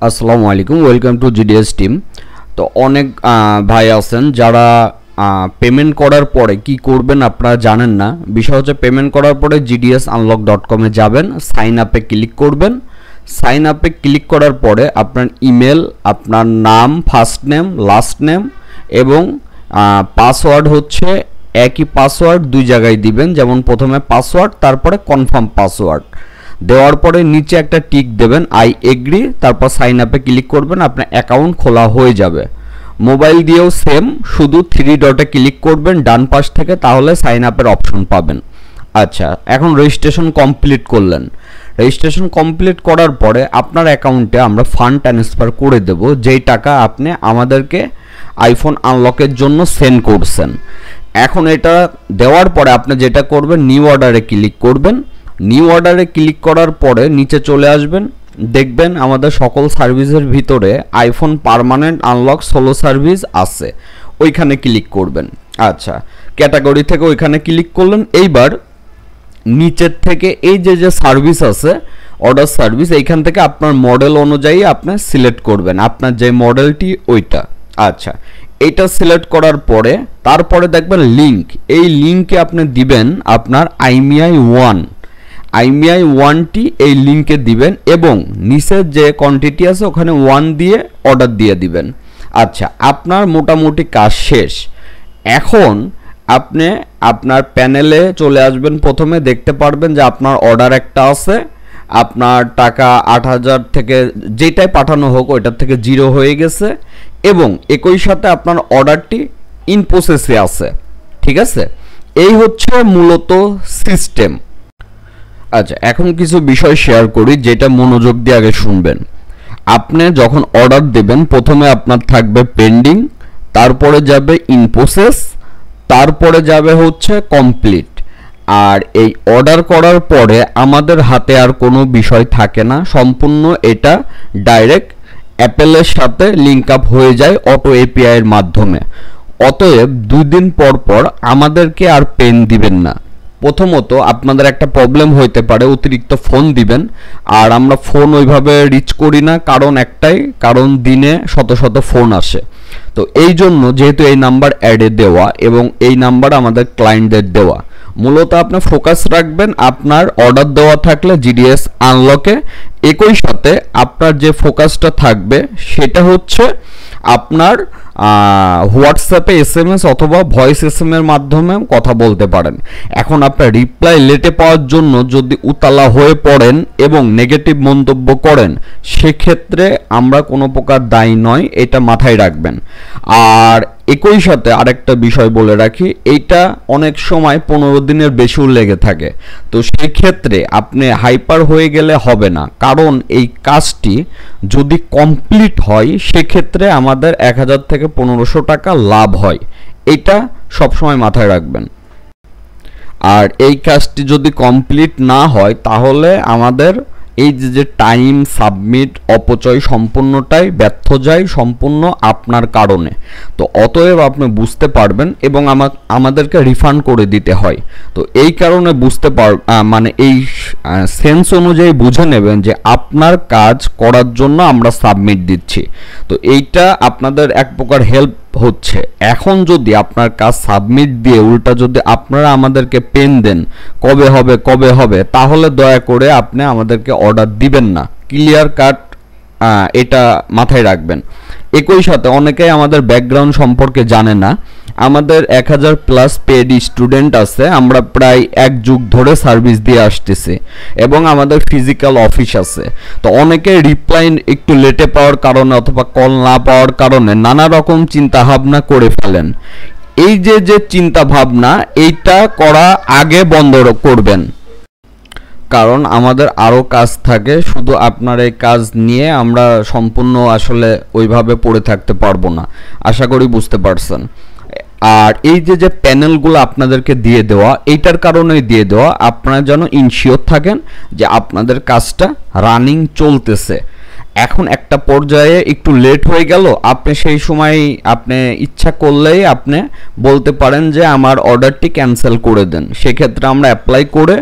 আসসালামু আলাইকুম welcome to GDS team. তো অনেক ভাই আছেন যারা পেমেন্ট করার পরে কি করবেন আপনারা জানেন না। বিষয় হচ্ছে পেমেন্ট করার পরে gdsunlock.com এ যাবেন, সাইন আপে ক্লিক করবেন। সাইন আপে ক্লিক করার পরে আপনার ইমেল, আপনার নাম, ফার্স্ট নেম, লাস্ট নেম এবং পাসওয়ার্ড হচ্ছে একই পাসওয়ার্ড দুই জায়গায় দিবেন। যেমন প্রথমে পাসওয়ার্ড, তারপরে কনফার্ম পাসওয়ার্ড দেওয়ার পরে নিচে একটা টিক দেবেন আই এগ্রি, তারপর সাইন আপে ক্লিক করবেন, আপনার অ্যাকাউন্ট খোলা হয়ে যাবে। মোবাইল দিয়েও সেম, শুধু 3 ডটে ক্লিক করবেন ডান পাশ থেকে, তাহলে সাইন আপের অপশন পাবেন। আচ্ছা, এখন রেজিস্ট্রেশন কমপ্লিট করলেন। রেজিস্ট্রেশন কমপ্লিট করার পরে আপনার অ্যাকাউন্টে আমরা ফান্ড ট্রান্সফার করে দেব, যেই টাকা আপনি আমাদেরকে আইফোন আনলকের জন্য সেন্ড করছেন। এখন এটা দেওয়ার পরে আপনি যেটা করবেন, নিউ অর্ডারে ক্লিক করবেন। নিউ অর্ডারে ক্লিক করার পরে নিচে চলে আসবেন, দেখবেন আমাদের সকল সার্ভিসের ভিতরে iPhone permanent unlock solo service আছে, ওইখানে ক্লিক করবেন। আচ্ছা, ক্যাটাগরি থেকে ওইখানে ক্লিক করলেন। এইবার নিচের থেকে এই যে সার্ভিস আছে অর্ডার সার্ভিস, এইখান থেকে আপনার মডেল অনুযায়ী আপনি সিলেক্ট করবেন আপনার যে মডেলটি ওইটা। আচ্ছা, এইটা সিলেক্ট করার পরে তারপরে দেখবেন লিঙ্ক, এই লিঙ্কে আপনি দিবেন আপনার IMEI 1টি এই লিঙ্কে দিবেন এবং নিচের যে কোয়ান্টিটি আছে ওখানে 1 দিয়ে অর্ডার দিয়ে দিবেন। আচ্ছা, আপনার মোটামুটি কাজ শেষ। এখন আপনি আপনার প্যানেলে চলে আসবেন, প্রথমে দেখতে পারবেন যে আপনার অর্ডার একটা আছে, আপনার টাকা 8000 থেকে যেটাই পাঠানো হোক ওইটার থেকে 0 হয়ে গেছে এবং একই সাথে আপনার অর্ডারটি ইন প্রসেসে আছে। ঠিক আছে, এই হচ্ছে মূলত সিস্টেম। আচ্ছা, এখন কিছু বিষয় শেয়ার করি যেটা মনোযোগ দিয়ে আগে শুনবেন। আপনি যখন অর্ডার দেবেন প্রথমে আপনার থাকবে পেন্ডিং, তারপরে যাবে ইন প্রসেস, তারপরে যাবে হচ্ছে কমপ্লিট। আর এই অর্ডার করার পরে আমাদের হাতে আর কোনো বিষয় থাকে না, সম্পূর্ণ এটা ডাইরেক্ট অ্যাপেলের সাথে লিঙ্ক আপ হয়ে যায় অটো এপিআই এর মাধ্যমে। অতএব 2 দিন পর পর আমাদেরকে আর পেন দিবেন না। প্রথমত আপনাদের একটা প্রবলেম হইতে পারে, অতিরিক্ত ফোন দিবেন, আর আমরা ফোন ওইভাবে রিচ করি না, কারণ একটাই, কারণ দিনে শত শত ফোন আসে। তো এই জন্য যেহেতু এই নাম্বার অ্যাডে দেওয়া এবং এই নাম্বার আমাদের ক্লায়েন্টদের দেওয়া, মূলত আপনি ফোকাস রাখবেন আপনার অর্ডার দেওয়া থাকলে জিডিএস আনলকে। একই সাথে আপনার যে ফোকাসটা থাকবে সেটা হচ্ছে আপনার হোয়াটসঅ্যাপে SMS অথবা ভয়েস SM এর মাধ্যমে কথা বলতে পারেন। এখন আপনার রিপ্লাই লেটে পাওয়ার জন্য যদি উতালা হয়ে পড়েন এবং নেগেটিভ মন্তব্য করেন, সেক্ষেত্রে আমরা কোনো প্রকার দায়ী নয়, এটা মাথায় রাখবেন। আর একই সাথে আরেকটা বিষয় বলে রাখি, এইটা অনেক সময় 15 দিনের বেশিও লেগে থাকে। তো সেই ক্ষেত্রে আপনি হাইপার হয়ে গেলে হবে না, কারণ এই কাজটি যদি কমপ্লিট হয় সেক্ষেত্রে আমাদের 1000 থেকে 1500 টাকা লাভ হয়, এটা সবসময় মাথায় রাখবেন। আর এই কাজটি যদি কমপ্লিট না হয় তাহলে আমাদের এই যে টাইম সাবমিট অপচয় সম্পূর্ণটাই ব্যর্থ যায়, সম্পূর্ণ আপনার কারণে। তো অতএব আপনি বুঝতে পারবেন এবং আমাদেরকে রিফান্ড করে দিতে হয়। তো এই কারণে মানে এই সেন্স অনুযায়ী বুঝে নেবেন যে আপনার কাজ করার জন্য আমরা সাবমিট দিচ্ছি। তো এইটা আপনাদের এক প্রকার হেল্প হচ্ছে। এখন যদি আপনার কাজ সাবমিট দিয়ে উল্টা যদি আপনারা আমাদেরকে পেন দেন কবে হবে, তাহলে দয়া করে আপনি আমাদেরকে অর্ডার দিবেন না। ক্লিয়ার কাট, এটা মাথায় রাখবেন। একই সাথে অনেকেই আমাদের ব্যাকগ্রাউন্ড সম্পর্কে জানে না। আমাদের 1000+ পেড স্টুডেন্ট আছে, আমরা প্রায় 1 যুগ ধরে সার্ভিস দিয়ে আসতেছি এবং আমাদের ফিজিক্যাল অফিস আছে। তো অনেকে রিপ্লাই একটু লেটে পাওয়ার কারণে অথবা কল না পাওয়ার কারণে নানা রকম চিন্তা ভাবনা করে ফেলেন। এই যে চিন্তা ভাবনা, এইটা করা আগে বন্ধ করবেন, কারণ আমাদের আরও কাজ থাকে। শুধু আপনার এই কাজ নিয়ে আমরা সম্পূর্ণ আসলে ওইভাবে পড়ে থাকতে পারবো না, আশা করি বুঝতে পারছেন। আর এই যে প্যানেলগুলো আপনাদেরকে দিয়ে দেওয়া, এইটার কারণেই দিয়ে দেওয়া, আপনারা যেন ইনশিওর থাকেন যে আপনাদের কাজটা রানিং চলতেছে। এখন একটা পর্যায়ে একটু লেট হয়ে গেল, আপনি সেই সময় আপনি ইচ্ছা করলেই আপনি বলতে পারেন যে আমার অর্ডারটি ক্যান্সেল করে দেন। সেক্ষেত্রে আমরা অ্যাপ্লাই করে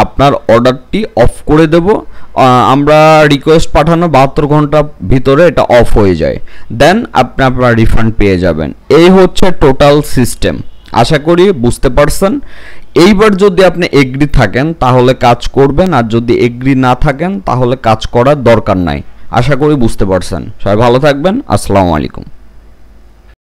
আপনার অর্ডারটি অফ করে দেব। আমরা রিকোয়েস্ট পাঠানো 72 ঘন্টার ভিতরে এটা অফ হয়ে যায়, দেন আপনি আপনার রিফান্ড পেয়ে যাবেন। এই হচ্ছে টোটাল সিস্টেম। আশা করি বুঝতে পারছেন। এইবার যদি আপনি এগ্রি থাকেন তাহলে কাজ করবেন, আর যদি এগ্রি না থাকেন তাহলে কাজ করার দরকার নাই। আশা করি বুঝতে পারছেন। সবাই ভালো থাকবেন। আসসালামু আলাইকুম।